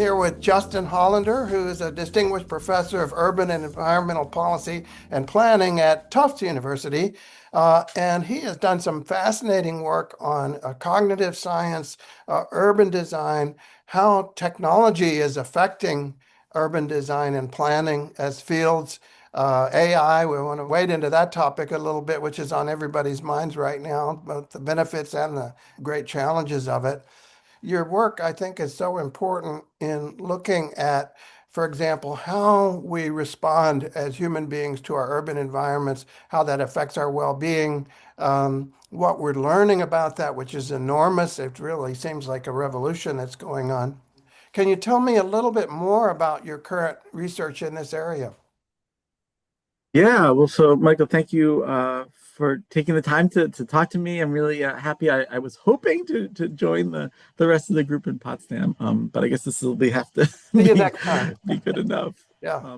here with Justin Hollander, who is a distinguished professor of urban and environmental policy and planning at Tufts University. And he has done some fascinating work on cognitive science, urban design, how technology is affecting urban design and planning as fields. AI, we want to wade into that topic a little bit, which is on everybody's minds right now, both the benefits and the great challenges of it. Your work, I think, is so important in looking at, for example, how we respond as human beings to our urban environments, how that affects our well-being, what we're learning about that, which is enormous. It really seems like a revolution that's going on. Can you tell me a little bit more about your current research in this area? Yeah, well, so Michael, thank you for taking the time to talk to me. I'm really happy. I was hoping to join the rest of the group in Potsdam, but I guess this will be have to See you be next time. be good enough. Yeah.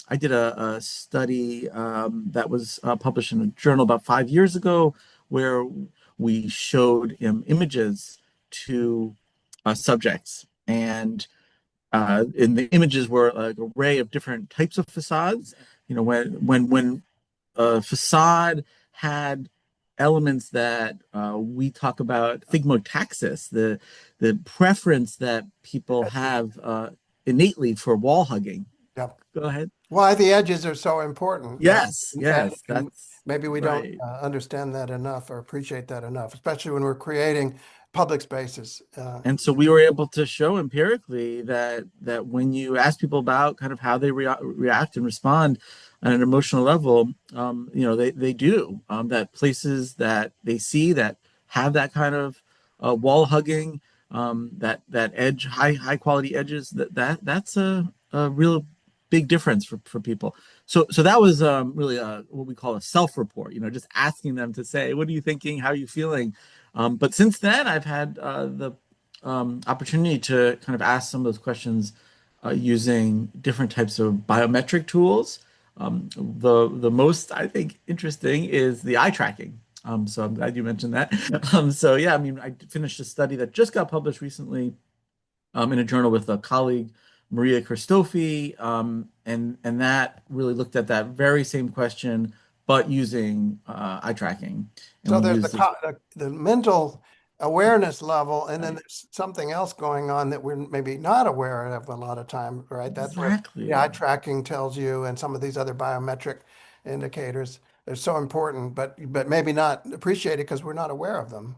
I did a study that was published in a journal about 5 years ago, where we showed images to subjects, and in the images were like an array of different types of facades. When a facade had elements that we talk about thigmotaxis, the preference that people have innately for wall hugging. Yeah. Go ahead. Why the edges are so important. Yes, And yes, that's maybe we don't right. understand that enough or appreciate that enough, especially when we're creating public spaces. And so we were able to show empirically that when you ask people about kind of how they react and respond on an emotional level, they do that places that they see that have that kind of wall hugging, that edge, high quality edges, that's a real big difference for people. So that was really what we call a self-report. Just asking them to say, what are you thinking? How are you feeling? But since then, I've had the opportunity to kind of ask some of those questions using different types of biometric tools. The most I think interesting is the eye tracking. So I'm glad you mentioned that. So yeah, I mean, I finished a study that just got published recently in a journal with a colleague, Maria Christofi, and that really looked at that very same question, but using eye tracking. And So we there's used this. the mental awareness level, and then there's something else going on that we're maybe not aware of a lot of time, right? That's what the eye Exactly. tracking tells you, and some of these other biometric indicators. They're so important, but maybe not appreciated because we're not aware of them.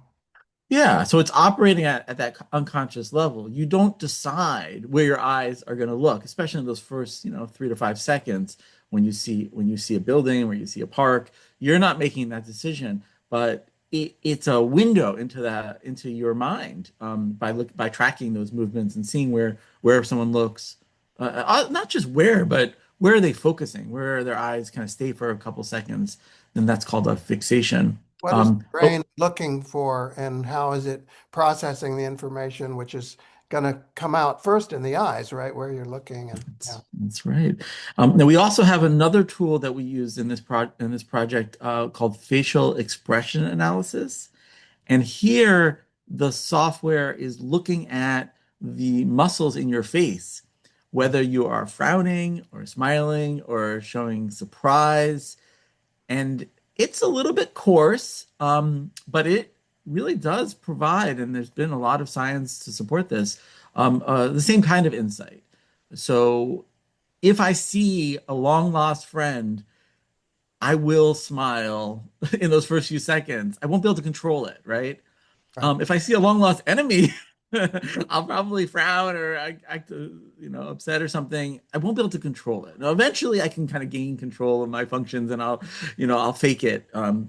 Yeah, so it's operating at that unconscious level. You don't decide where your eyes are going to look, especially in those first, 3 to 5 seconds when you see a building, where you see a park. You're not making that decision, but it's a window into your mind by tracking those movements and seeing where someone looks, not just but where are they focusing, where their eyes kind of stay for a couple seconds, and that's called a fixation. What is the But brain looking for, and how is it processing the information, which is going to come out first in the eyes, right, where you're looking? And yeah. That's right. Now we also have another tool that we use in this project called facial expression analysis, and here the software is looking at the muscles in your face, whether you are frowning or smiling or showing surprise, and it's a little bit coarse, but it really does provide, and there's been a lot of science to support this, the same kind of insight. So if I see a long lost friend, I will smile in those first few seconds. I won't be able to control it, right? Right. If I see a long lost enemy, I'll probably frown or act, upset or something. I won't be able to control it. Now, eventually, I can kind of gain control of my functions, and I'll fake it, You can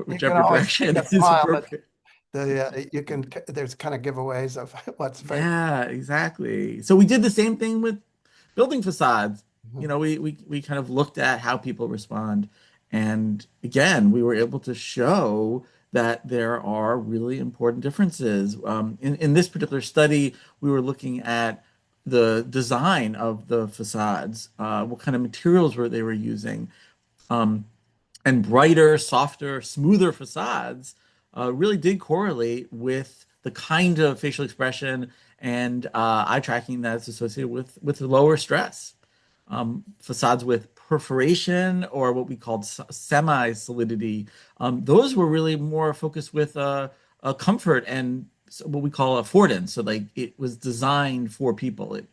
whichever always fake direction a is smile, but appropriate. you can there's kind of giveaways of what's fake. Yeah, exactly. So we did the same thing with building facades. Mhm. We kind of looked at how people respond, and again, we were able to show that there are really important differences. In this particular study, we were looking at the design of the facades, what kind of materials they were using, um, and brighter, softer, smoother facades really did correlate with the kind of facial expression and eye tracking that's associated with lower stress. Facades with perforation or what we called semi-solidity, those were really more focused with a comfort and what we call affordance. So like it was designed for people. It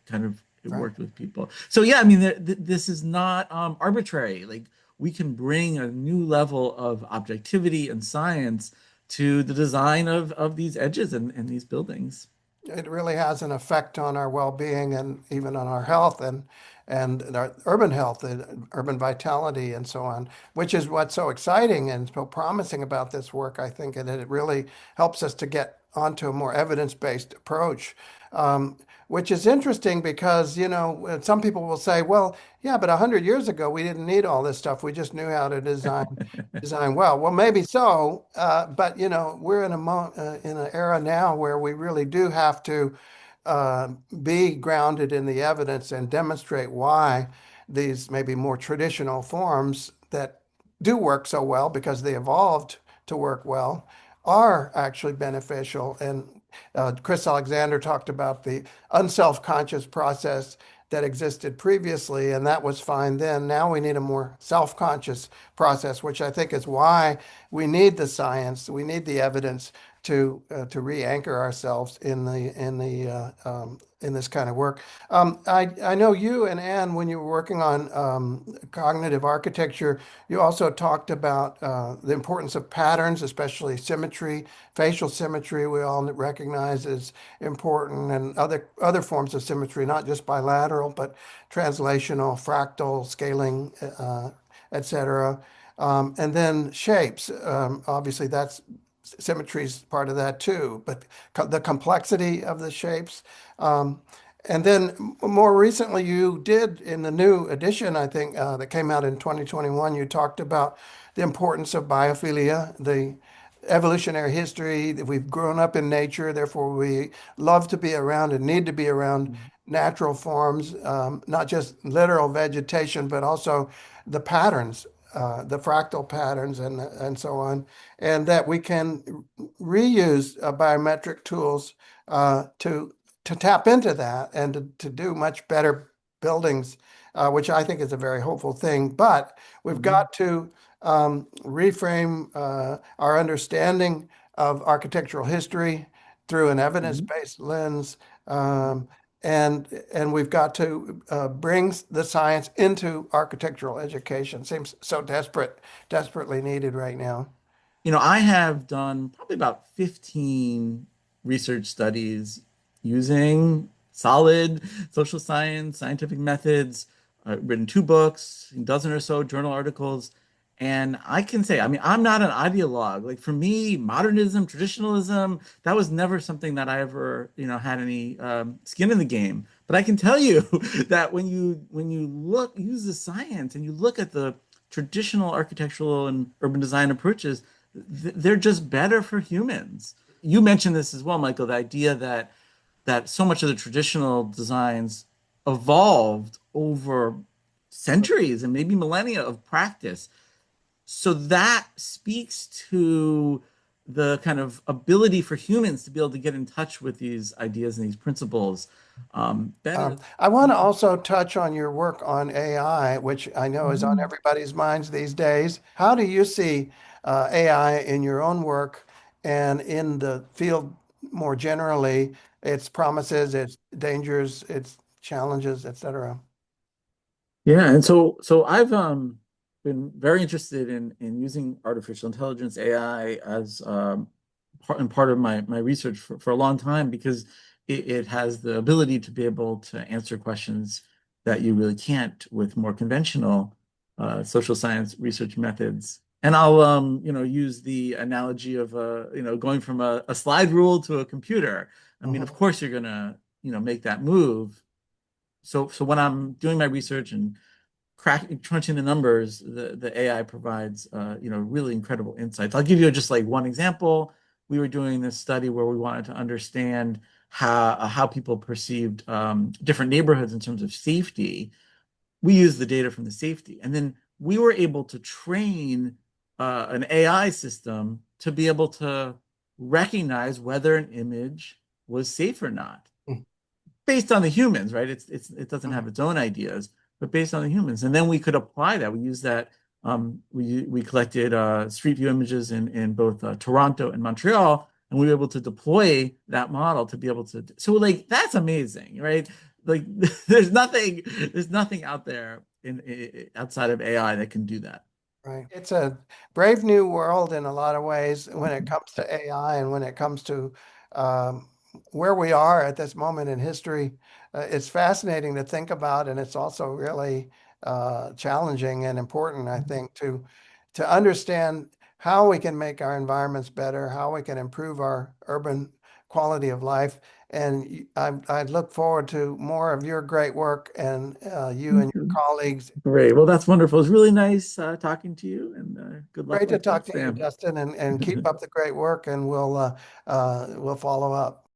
Right. worked with people. So yeah, I mean, this is not arbitrary. Like we can bring a new level of objectivity and science to the design of these edges and these buildings. It really has an effect on our well-being and even on our health and our urban health and urban vitality and so on, which is what's so exciting and so promising about this work, I think, and it really helps us to get onto a more evidence-based approach. Which is interesting because, some people will say, well, yeah, but 100 years ago, we didn't need all this stuff. We just knew how to design well. Well, maybe so, but we're in an era now where we really do have to uh, be grounded in the evidence and demonstrate why these maybe more traditional forms that do work so well because they evolved to work well are actually beneficial. And Chris Alexander talked about the unself-conscious process that existed previously, and that was fine then. Now we need a more self-conscious process, which I think is why we need the science, we need the evidence to re-anchor ourselves in this kind of work. I know you and Anne, when you were working on cognitive architecture, you also talked about the importance of patterns, especially symmetry, facial symmetry. We all recognize is important, and other forms of symmetry, not just bilateral, but translational, fractal, scaling, etc. And then shapes. Obviously, that's symmetry is part of that too, but the complexity of the shapes. Um, and then more recently, you did in the new edition, I think, that came out in 2021, you talked about the importance of biophilia, the evolutionary history, that we've grown up in nature, therefore we love to be around and need to be around natural forms, not just literal vegetation, but also the patterns, the fractal patterns and so on, and that we can reuse biometric tools to tap into that and to do much better buildings, which I think is a very hopeful thing. But we've Mhm. got to reframe our understanding of architectural history through an Mhm. evidence-based lens. Um, and we've got to bring the science into architectural education. Seems so desperately needed right now. I have done probably about 15 research studies using solid social science, scientific methods. I've written 2 books, a dozen or so journal articles. And I can say, I mean, I'm not an ideologue. Like for me, modernism, traditionalism, that was never something that I ever, had any skin in the game. But I can tell you that when you use the science and you look at the traditional architectural and urban design approaches, they're just better for humans. You mentioned this as well, Michael, the idea that so much of the traditional designs evolved over centuries and maybe millennia of practice. So that speaks to the kind of ability for humans to be able to get in touch with these ideas and these principles better. I want to also touch on your work on AI, which I know is on Mhm. everybody's minds these days. How do you see AI in your own work and in the field more generally, its promises, its dangers, its challenges, etc.? Yeah, and so I've been very interested in using artificial intelligence AI as part of my research for a long time because it has the ability to be able to answer questions that you really can't with more conventional social science research methods. And I'll use the analogy of going from a slide rule to a computer. I mean, of Mhm. course you're gonna make that move. So when I'm doing my research and crunching the numbers, the AI provides really incredible insights. I'll give you just like one example. We were doing this study where we wanted to understand how people perceived different neighborhoods in terms of safety. We used the data from the safety, and then we were able to train an AI system to be able to recognize whether an image was safe or not Mm, based on the humans, right? It doesn't mm, have its own ideas, but based on the humans. And then we could apply that. We use that. We collected street view images in both Toronto and Montreal, and we were able to deploy that model to be able to. So like that's amazing, right? Like there's nothing out there outside of AI that can do that. right. It's a brave new world in a lot of ways when it comes to AI and when it comes to um, where we are at this moment in history. It's fascinating to think about, and it's also really challenging and important, I think, to understand how we can make our environments better, how we can improve our urban quality of life. And I look forward to more of your great work and you and your colleagues. Great. Well, that's wonderful. It's really nice talking to you, and good luck Great to with talk to you, Sam. Justin, and keep up the great work, and we'll follow up.